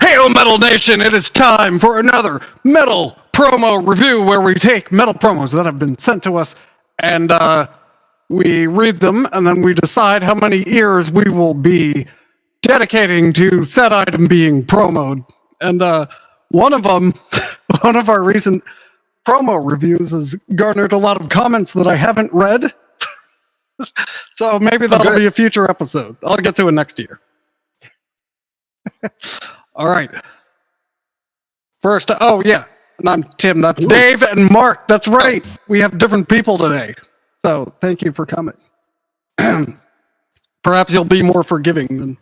Hail Metal Nation, it is time for another metal promo review where we take metal promos that have been sent to us and we read them and then we decide how many ears we will be dedicating to said item being promoed. And one of them, one of our recent promo reviews has garnered a lot of comments that I haven't read. So maybe that'll be a future episode. I'll get to it next year. All right. First, oh yeah, and I'm Tim. That's Dave and Mark. That's right. We have different people today. So thank you for coming. Perhaps you'll be more forgiving than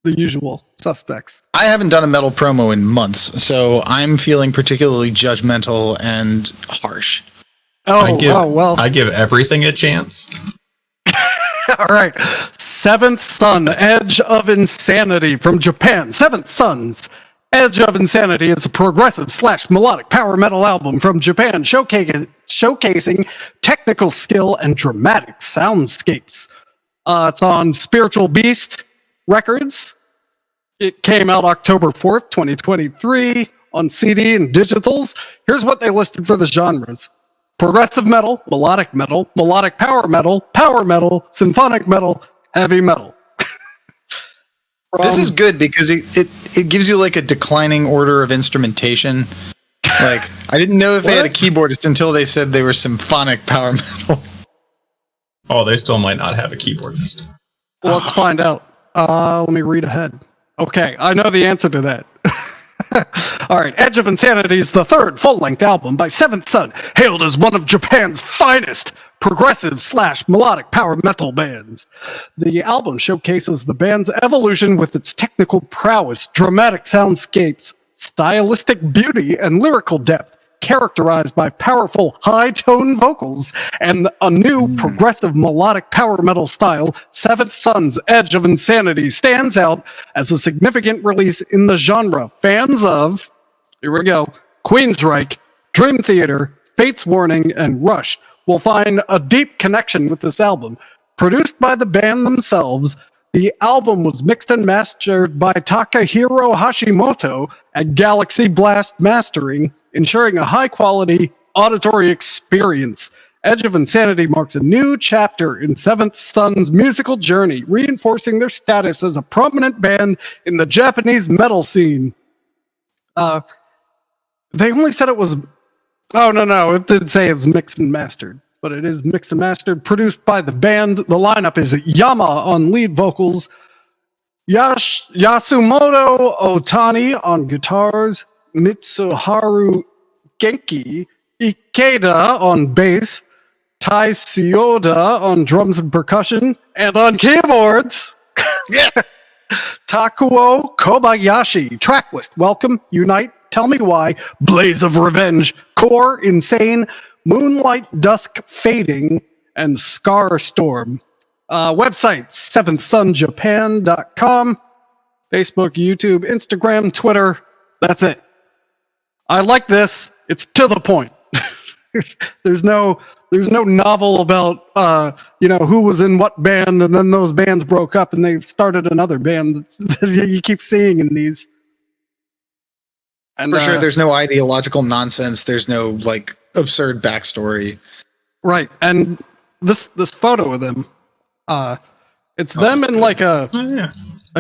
the usual suspects. I haven't done a metal promo in months, so I'm feeling particularly judgmental and harsh. I give everything a chance. All right. Seventh Son, Edge of Insanity from Japan. Seventh Son's Edge of Insanity is a progressive / melodic power metal album from Japan, showcasing technical skill and dramatic soundscapes. It's on Spiritual Beast Records. It came out October 4th, 2023 on CD and digitals. Here's what they listed for the genres. Progressive metal, melodic power metal, symphonic metal, heavy metal. This is good because it gives you like a declining order of instrumentation. Like, I didn't know if they had a keyboardist until they said they were symphonic power metal. Oh, they still might not have a keyboardist. Well, let's find out. Let me read ahead. Okay, I know the answer to that. All right, Edge of Insanity is the third full-length album by Seventh Son, hailed as one of Japan's finest progressive / melodic power metal bands. The album showcases the band's evolution with its technical prowess, dramatic soundscapes, stylistic beauty, and lyrical depth, characterized by powerful high-tone vocals and a new progressive melodic power metal style. Seventh Son's Edge of Insanity stands out as a significant release in the genre. Fans of, here we go, Queensryche, Dream Theater, Fate's Warning, and Rush will find a deep connection with this album. Produced by the band themselves, the album was mixed and mastered by Takahiro Hashimoto at Galaxy Blast Mastering, ensuring a high-quality auditory experience. Edge of Insanity marks a new chapter in Seventh Son's musical journey, reinforcing their status as a prominent band in the Japanese metal scene. They only said it was... Oh, no, it did say it's mixed and mastered, but it is mixed and mastered, produced by the band. The lineup is Yama on lead vocals, Yasumoto Otani on guitars, Mitsuharu Genki, Ikeda on bass, Tai Sioda on drums and percussion, and on keyboards, Takuo Kobayashi. Track list: Welcome, Unite, Tell Me Why, Blaze of Revenge, Core, Insane, Moonlight Dusk Fading, and Scarstorm. Website, seventhsonjapan.com, Facebook, YouTube, Instagram, Twitter. That's it. I like this. It's to the point. There's no novel about who was in what band and then those bands broke up and they started another band that you keep seeing in these. And for sure, there's no ideological nonsense. There's no like absurd backstory. Right, and this photo of them, it's them in like a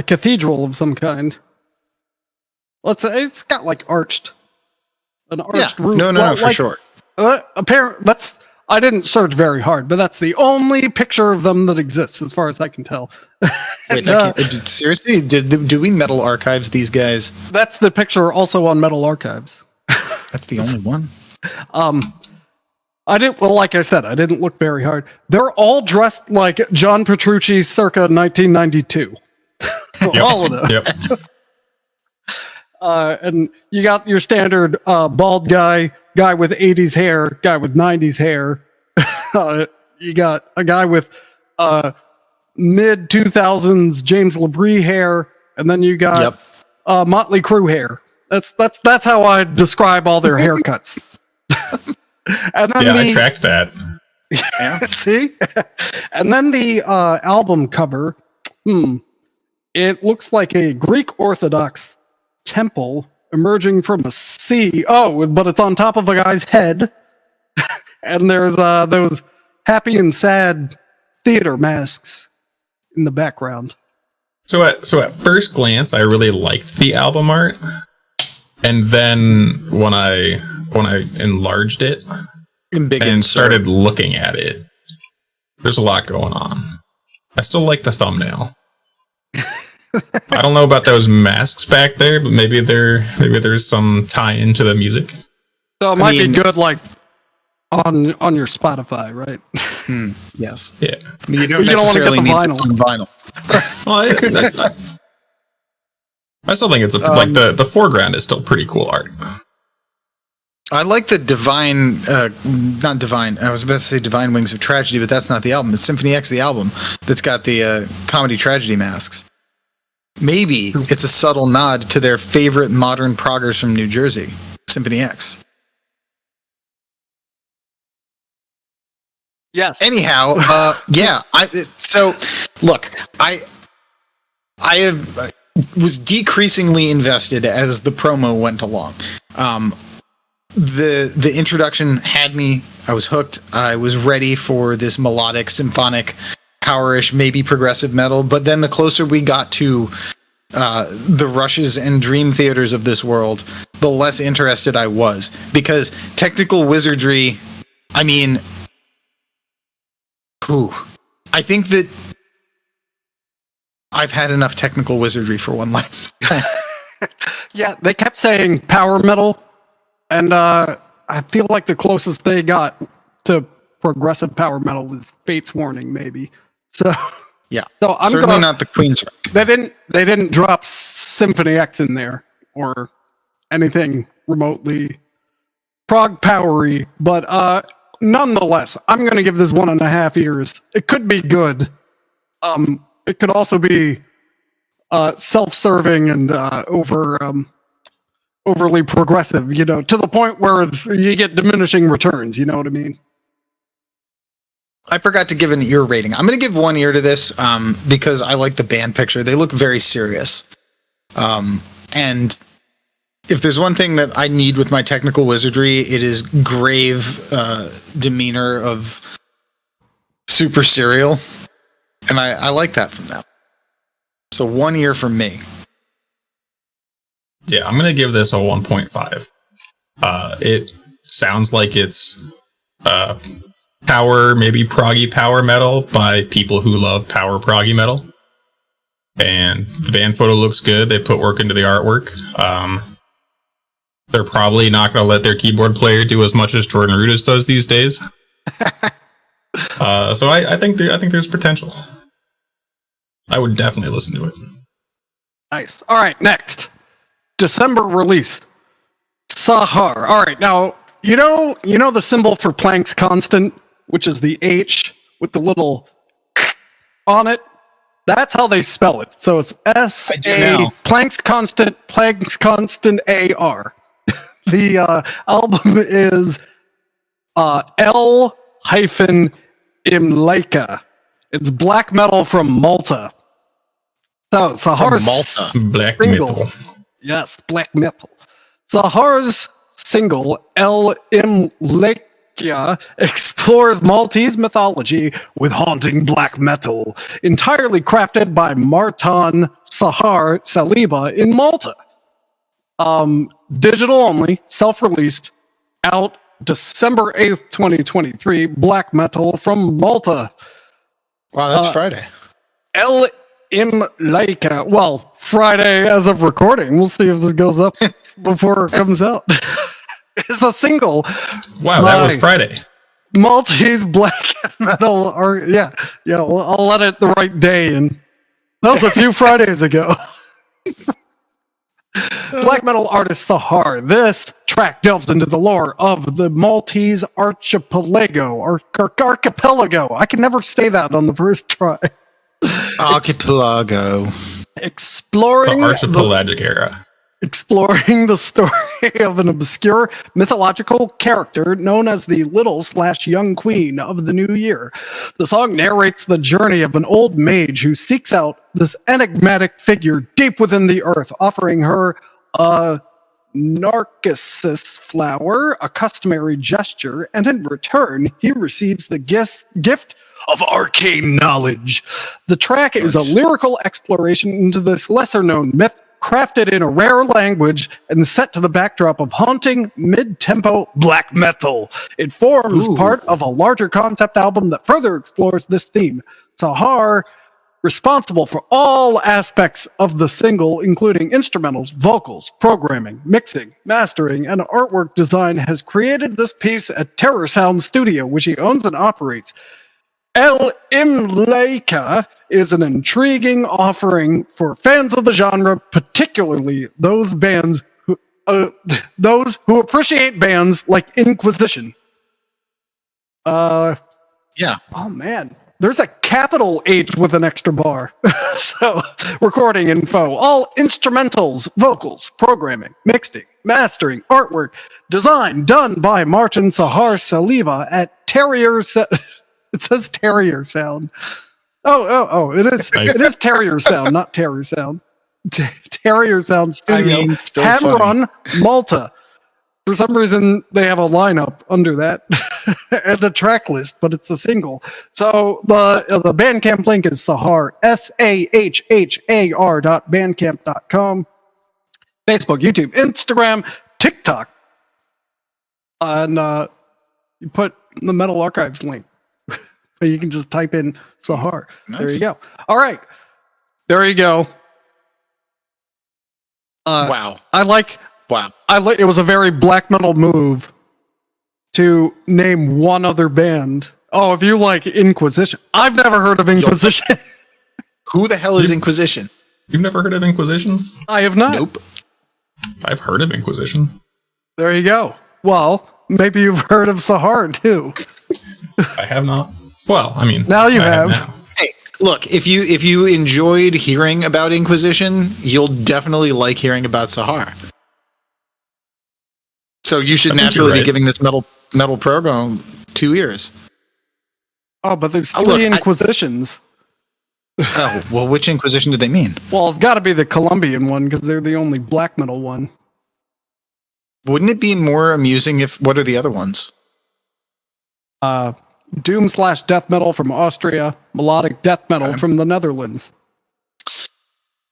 cathedral of some kind. Let's say it's got like an arched roof. No, for sure. I didn't search very hard, but that's the only picture of them that exists, as far as I can tell. Wait, seriously? Do we Metal Archives these guys? That's the picture also on Metal Archives. That's the only one. Like I said, I didn't look very hard. They're all dressed like John Petrucci circa 1992. All of them. Yep. And you got your standard bald guy with 80s hair, guy with 90s hair. You got a guy with mid 2000s James LaBrie hair, and then you got Motley Crue hair. That's how I describe all their haircuts. And then I tracked that. Yeah. See? And then the album cover, it looks like a Greek Orthodox temple emerging from the sea. Oh, but it's on top of a guy's head. And there's those happy and sad theater masks in the background. So at first glance, I really liked the album art. And then when I enlarged it and started looking at it, there's a lot going on. I still like the thumbnail. I don't know about those masks back there, but maybe there's some tie into the music. So it might be good, like on your Spotify, right? Yes. Yeah. I mean, you don't necessarily need vinyl. Well, I still think it's like the foreground is still pretty cool art. I like the not Divine. I was about to say Divine Wings of Tragedy, but that's not the album. It's Symphony X, the album that's got the comedy tragedy masks. Maybe it's a subtle nod to their favorite modern proggers from New Jersey, Symphony X. Yes. Anyhow, yeah. Look, I was decreasingly invested as the promo went along. The introduction had me. I was hooked. I was ready for this melodic, symphonic, powerish, maybe progressive metal. But then the closer we got to the Rushes and Dream Theaters of this world, the less interested I was. Because technical wizardry, I mean, I think that I've had enough technical wizardry for one life. Yeah, they kept saying power metal, and I feel like the closest they got to progressive power metal is Fate's Warning, maybe. So yeah, so I'm certainly not the Queensrÿche. They didn't drop Symphony X in there or anything remotely prog powery, but nonetheless, I'm going to give this 1.5 ears. It could be good. It could also be self-serving and overly progressive, to the point where you get diminishing returns. You know what I mean? I forgot to give an ear rating. I'm going to give 1 ear to this because I like the band picture. They look very serious. And if there's one thing that I need with my technical wizardry, it is grave demeanor of super serial. And I like that from them. So 1 ear from me. Yeah, I'm going to give this a 1.5. It sounds like it's power, maybe proggy power metal by people who love power proggy metal. And the band photo looks good. They put work into the artwork. They're probably not going to let their keyboard player do as much as Jordan Rudess does these days. So I think there's potential. I would definitely listen to it. Nice. All right, next. December release. SAHHAR. All right, now, you know the symbol for Planck's constant, which is the H with the little on it? That's how they spell it. So it's S-A, Planck's constant A-R. The album is L-Imlaika. It's black metal from Malta. So SAHHAR's black single, metal. Yes, black metal. SAHHAR's single L-Imlaika explores Maltese mythology with haunting black metal, entirely crafted by Marton Sahar Saliba in Malta. Digital only, self-released, out December 8th, 2023, black metal from Malta. Wow, that's Friday. L-Imlaika. Well, Friday as of recording. We'll see if this goes up before it comes out. It's a single. Wow, that was Friday. Maltese black metal. I'll let it the right day. And that was a few Fridays ago. Black metal artist SAHHAR. This track delves into the lore of the Maltese archipelago. Archipelago. I can never say that on the first try. Archipelago. Exploring the archipelagic era. exploring the story of an obscure mythological character known as the Little/Young Queen of the New Year. The song narrates the journey of an old mage who seeks out this enigmatic figure deep within the earth, offering her a narcissus flower, a customary gesture, and in return, he receives the gift of arcane knowledge. The track is a lyrical exploration into this lesser-known myth, crafted in a rare language and set to the backdrop of haunting mid-tempo black metal. It forms part of a larger concept album that further explores this theme. SAHHAR, responsible for all aspects of the single, including instrumentals, vocals, programming, mixing, mastering, and artwork design, has created this piece at Terror Sound Studio, which he owns and operates. El Imlaika is an intriguing offering for fans of the genre, particularly those who appreciate bands like Inquisition. Yeah. Oh man, there's a capital H with an extra bar. So, recording info, all instrumentals, vocals, programming, mixing, mastering, artwork, design done by Martin SAHHAR Saliba at Terrier. It says Terrier Sound. Oh! It is. Nice. It is Terrier Sound, not Terror Sound. Terrier Sound Studio. Hamrun, Malta. For some reason, they have a lineup under that and a track list, but it's a single. So the Bandcamp link is SAHHAR, SAHHAR.bandcamp.com. Facebook, YouTube, Instagram, TikTok, and you put the Metal Archives link. You can just type in SAHHAR. Nice. There you go. All right. There you go. Wow. It was a very black metal move to name one other band. Oh, if you like Inquisition. I've never heard of Inquisition. Who the hell is Inquisition? You've never heard of Inquisition? I have not. Nope. I've heard of Inquisition. There you go. Well, maybe you've heard of SAHHAR too. I have not. Well, I mean, now you have. Hey, look, if you enjoyed hearing about Inquisition, you'll definitely like hearing about SAHHAR. So you should naturally be giving this metal program 2 ears. Oh, but there's three Inquisitions. Oh, well, which Inquisition did they mean? Well, it's got to be the Colombian one because they're the only black metal one. Wouldn't it be more amusing if? What are the other ones? Doom/death metal from Austria, melodic death metal from the Netherlands.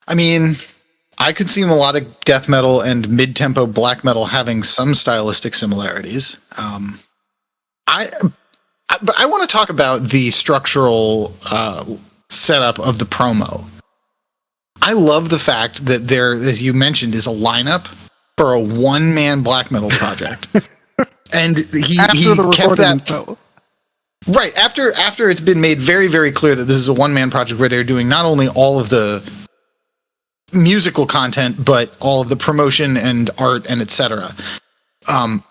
I mean, I could see melodic death metal and mid-tempo black metal having some stylistic similarities. But I want to talk about the structural setup of the promo. I love the fact that there, as you mentioned, is a lineup for a one-man black metal project, and he kept that. Info. Right, after it's been made very, very clear that this is a one-man project where they're doing not only all of the musical content, but all of the promotion and art and etc. But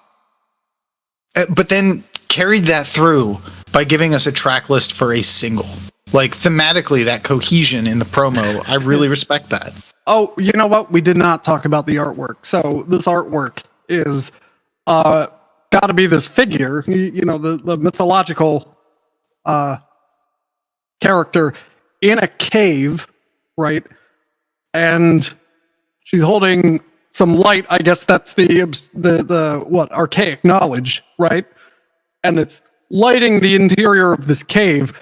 then carried that through by giving us a track list for a single. Like, thematically, that cohesion in the promo, I really respect that. Oh, you know what? We did not talk about the artwork. So this artwork is... got to be this figure, the mythological character in a cave, right? And she's holding some light. I guess that's the archaic knowledge, right? And it's lighting the interior of this cave,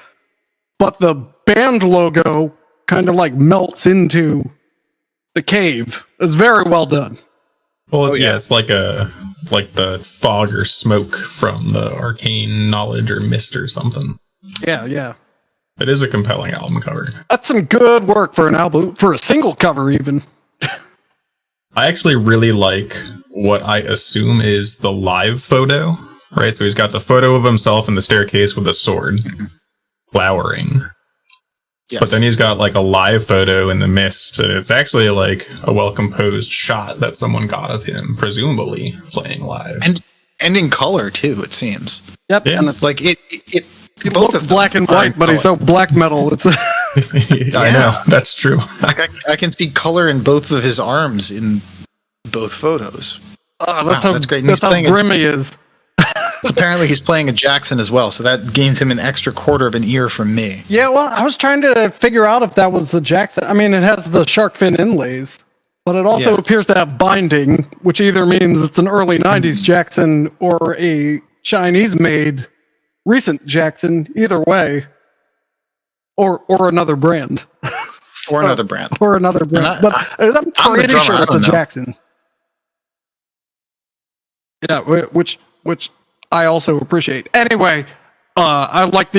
but the band logo kind of like melts into the cave. It's very well done. Well, yeah, it's like the fog or smoke from the arcane knowledge or mist or something. Yeah. It is a compelling album cover. That's some good work for an album, for a single cover even. I actually really like what I assume is the live photo, right? So he's got the photo of himself in the staircase with a sword, flowering. Yes. But then he's got like a live photo in the mist, and it's actually like a well-composed shot that someone got of him, presumably playing live, and in color too. It seems. Yep, yeah. And it's like it both looks black and white, but he's so black metal. It's. I know, that's true. I can see color in both of his arms in both photos. That's great. That's how grim he is. Apparently he's playing a Jackson as well, so that gains him an extra quarter of an ear from me. Yeah, well, I was trying to figure out if that was the Jackson. I mean, it has the shark fin inlays, but it also appears to have binding, which either means it's an early 90s Jackson or a Chinese-made recent Jackson, either way. Or another brand. Or another brand. Or another brand. But I'm pretty sure it's a Jackson. Yeah, which I also appreciate. Anyway, I like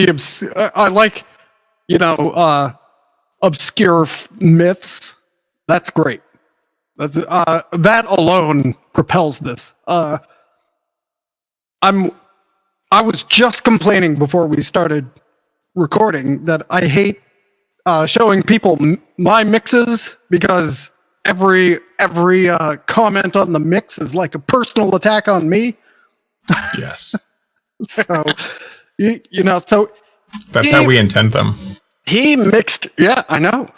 obscure myths. That's great. That's that alone propels this. I was just complaining before we started recording that I hate showing people my mixes because every comment on the mix is like a personal attack on me. Yes. So so that's how we intend them. He mixed, yeah, I know.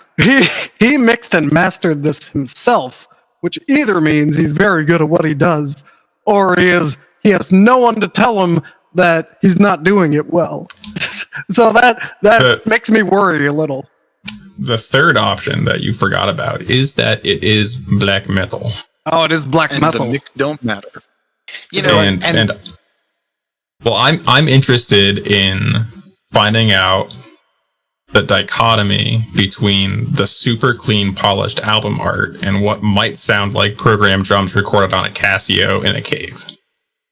He mixed and mastered this himself, which either means he's very good at what he does, or he has no one to tell him that he's not doing it well. So that makes me worry a little. The third option that you forgot about is that it is black metal. Oh, it is black metal. The mix don't matter. Well, I'm interested in finding out the dichotomy between the super clean, polished album art and what might sound like programmed drums recorded on a Casio in a cave.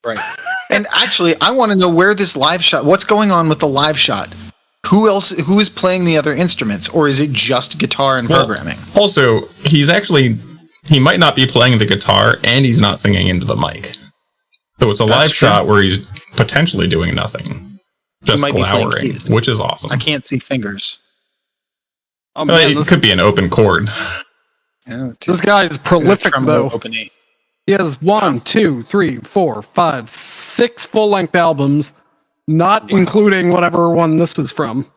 Right. And actually, I want to know where this live shot, what's going on with the live shot? Who is playing the other instruments, or is it just guitar and programming? Also, he might not be playing the guitar and he's not singing into the mic. So it's a live shot where he's potentially doing nothing. Just glowering, which is awesome. I can't see fingers. Oh, man, it could be an open chord. Yeah, this guy is prolific, though. He has 1, 2, 3, 4, 5, 6 full-length albums, not including whatever one this is from.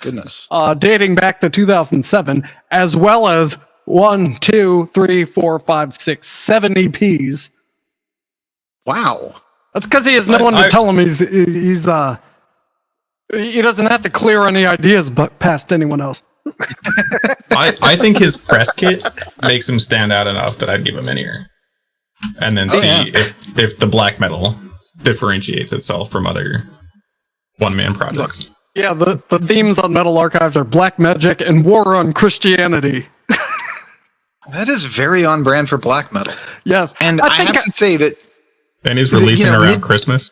Goodness. Dating back to 2007, as well as 1, 2, 3, 4, 5, 6, 7 EPs. Wow. That's because he has no one to tell him he doesn't have to clear any ideas but past anyone else. I think his press kit makes him stand out enough that I'd give him an ear. And then see if the black metal differentiates itself from other one-man projects. Yeah, the themes on Metal Archives are black magic and war on Christianity. That is very on brand for black metal. Yes. And I have to say that... And he's releasing around Christmas.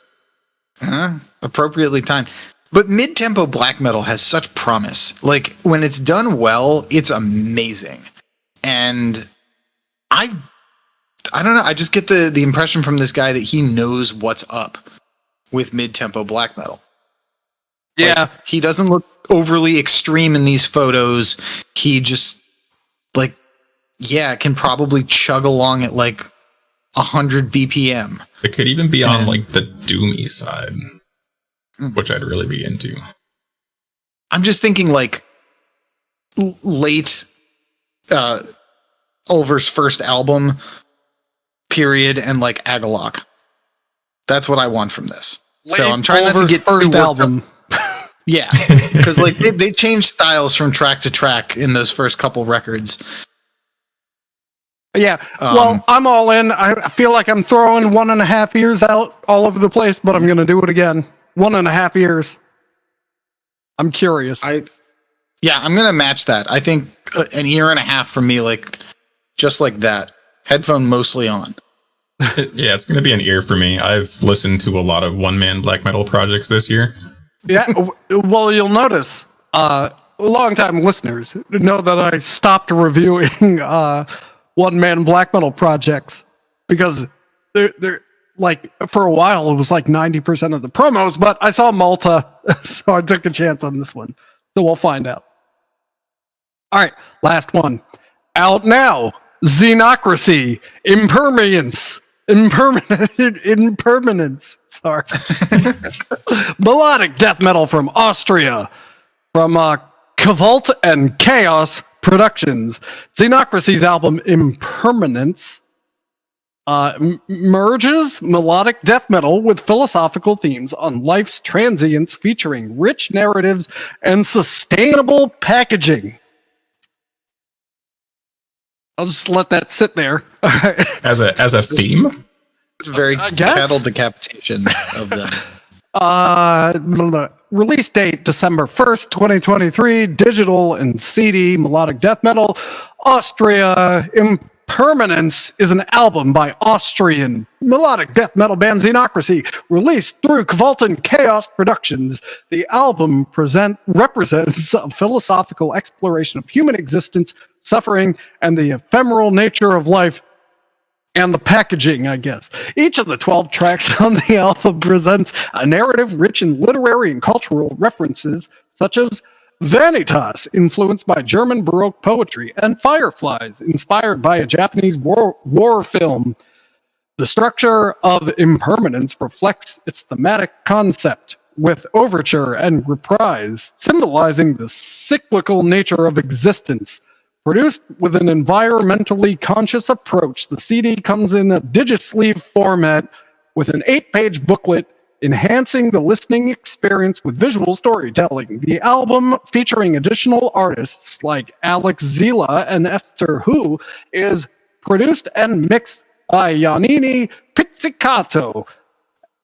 Appropriately timed. But mid-tempo black metal has such promise. Like, when it's done well, it's amazing. And I don't know, I just get the impression from this guy that he knows what's up with mid-tempo black metal. Yeah. Like, he doesn't look overly extreme in these photos. He just, can probably chug along at 100 BPM. It could even be on the doomy side, which I'd really be into. I'm just thinking late Ulver's first album period and Agalok. That's what I want from this. So I'm trying not to get first album. Yeah, because they changed styles from track to track in those first couple records. Yeah, well, I'm all in. I feel like I'm throwing 1.5 years out all over the place, but I'm going to do it again. 1.5 years. I'm curious. I'm going to match that. I think an year and a half from me, just like that. Headphone mostly on. Yeah, it's going to be an ear for me. I've listened to a lot of one-man black metal projects this year. Yeah, well, you'll notice, long-time listeners know that I stopped reviewing one-man black metal projects because they're for a while it was 90% of the promos, but I saw Malta, so I took a chance on this one. So we'll find out. All right, last one. Out now. XENOCRACY. Impermanence. Sorry. Melodic death metal from Austria. From Cavalt and Chaos Productions. XENOCRACY's album Impermanence merges melodic death metal with philosophical themes on life's transience, featuring rich narratives and sustainable packaging. I'll just let that sit there. As a theme? It's very cattle decapitation of them. Release date December 1st, 2023. Digital and CD melodic death metal. Austria. Impermanence is an album by Austrian melodic death metal band XENOCRACY, released through Kvalton Chaos Productions. The album represents a philosophical exploration of human existence, suffering, and the ephemeral nature of life, and the packaging, I guess. Each of the 12 tracks on the album presents a narrative rich in literary and cultural references, such as Vanitas, influenced by German Baroque poetry, and Fireflies, inspired by a Japanese war film. The structure of Impermanence reflects its thematic concept, with overture and reprise, symbolizing the cyclical nature of existence. Produced with an environmentally conscious approach, the CD comes in a digisleeve format with an 8-page booklet, enhancing the listening experience with visual storytelling. The album, featuring additional artists like Alex Zila and Esther Hu, is produced and mixed by Giannini Pizzicato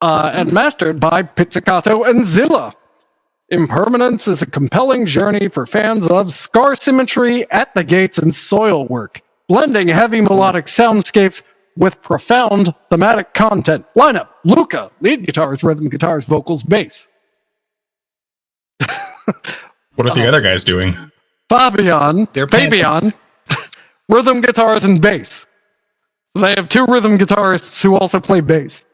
and mastered by Pizzicato and Zila. Impermanence is a compelling journey for fans of scar symmetry, At the Gates, and soil work, blending heavy melodic soundscapes with profound thematic content. Lineup: Luca, lead guitars, rhythm guitars, vocals, bass. What are the other guys doing? Fabian, rhythm guitars and bass. They have 2 rhythm guitarists who also play bass.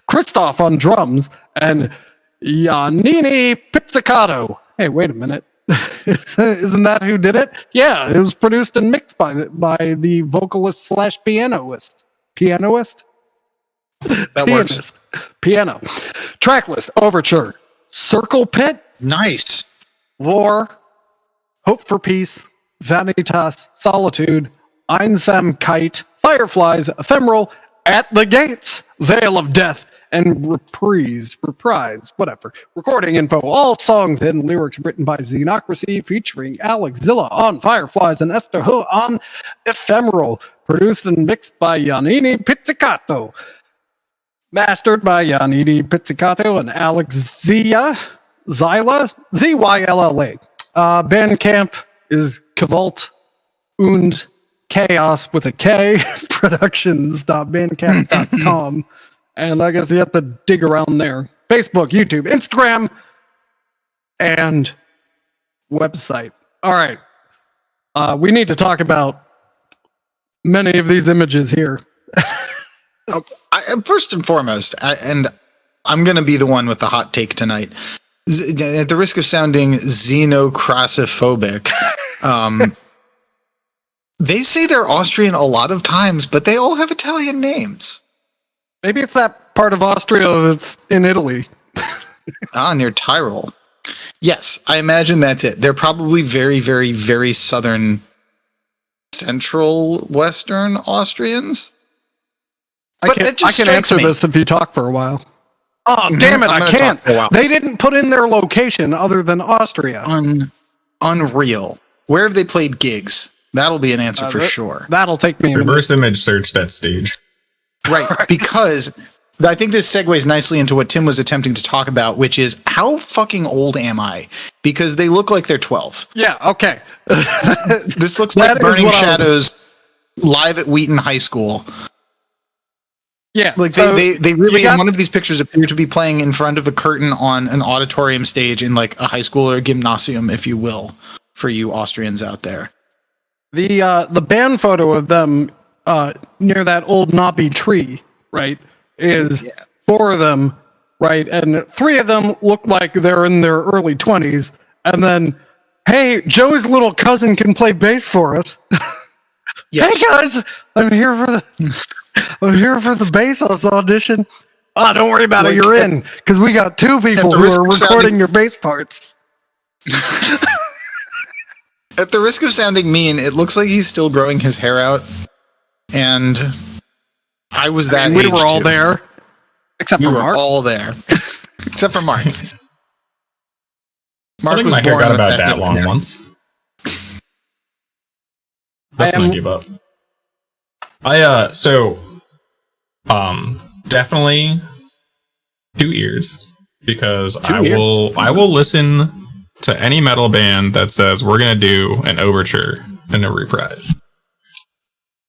Christoph on drums, and Giannini Pizzicato. Hey, wait a minute. Isn't that who did it? Yeah, it was produced and mixed by the vocalist / pianoist. Pianoist? That works. Piano. Tracklist: Overture, Circle Pit, Nice. War, Hope for Peace, Vanitas, Solitude, Einsamkeit, Fireflies, Ephemeral, At the Gates, Veil of Death, and reprise, whatever. Recording info: all songs and lyrics written by XENOCRACY, featuring Alex Zila on Fireflies and Esther Hu on Ephemeral. Produced and mixed by Giannini Pizzicato. Mastered by Giannini Pizzicato and Alex Zylla, Zylla. Bandcamp is Kavalt und Chaos with a K, productions.bandcamp.com. And I guess you have to dig around there. Facebook, YouTube, Instagram, and website. All right. We need to talk about many of these images here. First and foremost, and I'm going to be the one with the hot take tonight. At the risk of sounding xenocrassophobic, they say they're Austrian a lot of times, but they all have Italian names. Maybe it's that part of Austria that's in Italy. Near Tyrol. Yes, I imagine that's it. They're probably very, very, very southern, central, western Austrians. I can answer this if you talk for a while. Oh, damn it, I can't. They didn't put in their location other than Austria. Unreal. Where have they played gigs? That'll be an answer for sure. That'll take me a minute. Reverse image search that stage. Right, because I think this segues nicely into what Tim was attempting to talk about, which is how fucking old am I? Because they look like they're 12. Yeah, okay. This looks like Burning Shadows live at Wheaton High School. Yeah. Like they really in one of these pictures appear to be playing in front of a curtain on an auditorium stage in like a high school or a gymnasium, if you will, for you Austrians out there. The band photo of them near that old knobby tree, right, is 4 of them, right, and 3 of them look like they're in their early 20s, and then, hey, Joey's little cousin can play bass for us. Yes. Hey guys, I'm here for the bass audition. Don't worry about it, you're in, because we got 2 people who are recording your bass parts. At the risk of sounding mean, it looks like he's still growing his hair out. And I was that we age were all too. there, except We for were Mark. all there, except for Mark. I Mark think was my hair born got with about that head long hair. once. That's when I gave up. Definitely 2 ears, because I will listen to any metal band that says we're gonna do an overture and a reprise,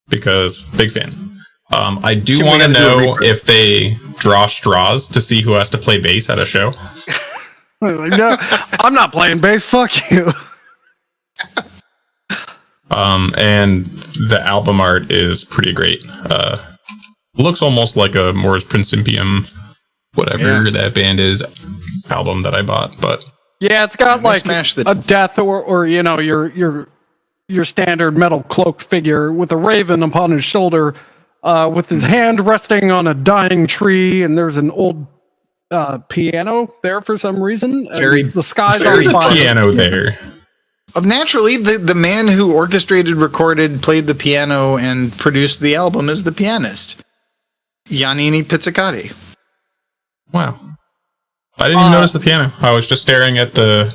because big fan. I do want to know if they draw straws to see who has to play bass at a show. No, I'm not playing bass. Fuck you. And the album art is pretty great. Looks almost like a Mors Principium, whatever that band is, album that I bought. But yeah, it's got like a death or you know your standard metal cloaked figure with a raven upon his shoulder, with his hand resting on a dying tree, and there's an old piano there for some reason. The skies are a piano there. Naturally, the man who orchestrated, recorded, played the piano, and produced the album is the pianist, Giannini Pizzicati. Wow. I didn't even notice the piano. I was just staring at the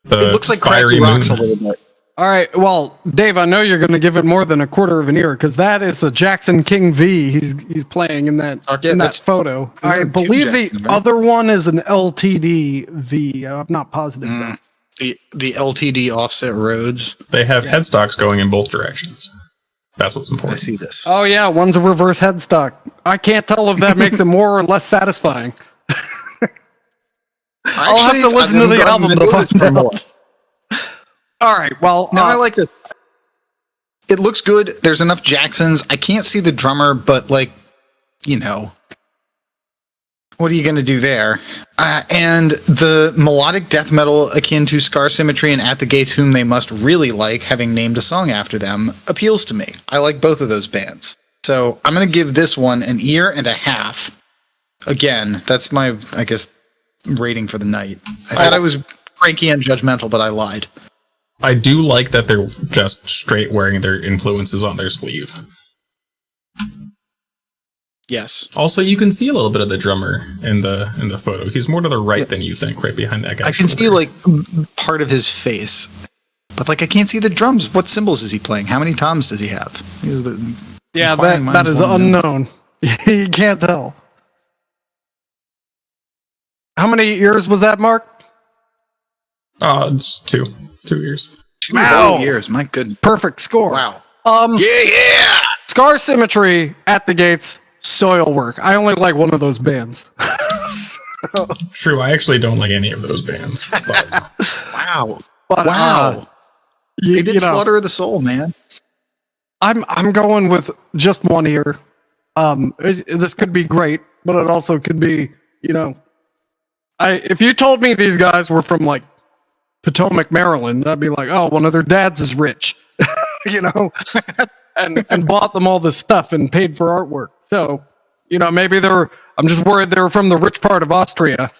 it looks like fiery Cracky Rocks moon. a little bit. All right, well, Dave, I know you're going to give it more than a quarter of an ear, because that is the Jackson King V he's playing in that photo. I believe the other one is an LTD V. I'm not positive though. The LTD offset Rhodes. They have headstocks going in both directions. That's what's important. I see this. Oh yeah, one's a reverse headstock. I can't tell if that makes it more or less satisfying. I'll have to listen to the album to find out. All right, well, no, I like this. It looks good. There's enough Jacksons. I can't see the drummer, but like, you know, what are you going to do there? And the melodic death metal akin to Scar Symmetry and At the Gates, whom they must really like, having named a song after them, appeals to me. I like both of those bands. So I'm going to give this one an ear and a half. Again, that's my, I guess, rating for the night. I said I was cranky and judgmental, but I lied. I do like that they're just straight wearing their influences on their sleeve. Yes. Also, you can see a little bit of the drummer in the photo. He's more to the right than you think, right behind that guy. I can see like part of his face, but like I can't see the drums. What cymbals is he playing? How many toms does he have? That is unknown. You can't tell. How many ears was that, Mark? It's 2 years. 2 whole years. My goodness. Perfect score. Wow. Yeah. Scar Symmetry, At the Gates, Soilwork. I only like one of those bands. True. I actually don't like any of those bands. But. Wow. But, wow. They did Slaughter of the Soul, man. I'm going with just one ear. This could be great, but it also could be, you know, if you told me these guys were from like Potomac, Maryland, I'd be like, oh, one of their dads is rich, you know, and bought them all this stuff and paid for artwork. So, you know, maybe I'm just worried they're from the rich part of Austria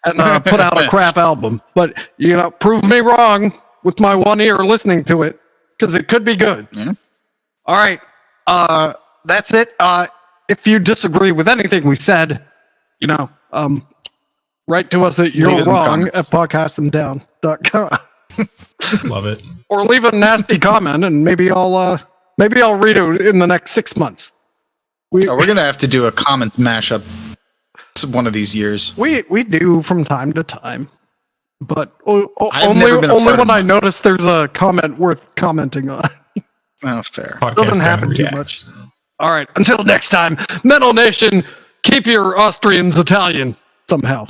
and put out a crap album. But, you know, prove me wrong with my one ear listening to it, because it could be good. Yeah. All right. That's it. If you disagree with anything we said, you know, write to us at you're wrong at podcastthemdown.com. Love it. Or leave a nasty comment, and maybe I'll read it in the next 6 months. We're gonna have to do a comments mashup one of these years. We do from time to time, but only when I notice there's a comment worth commenting on. Oh, fair. It doesn't happen too much. All right. Until next time, Metal Nation, keep your Austrians Italian somehow.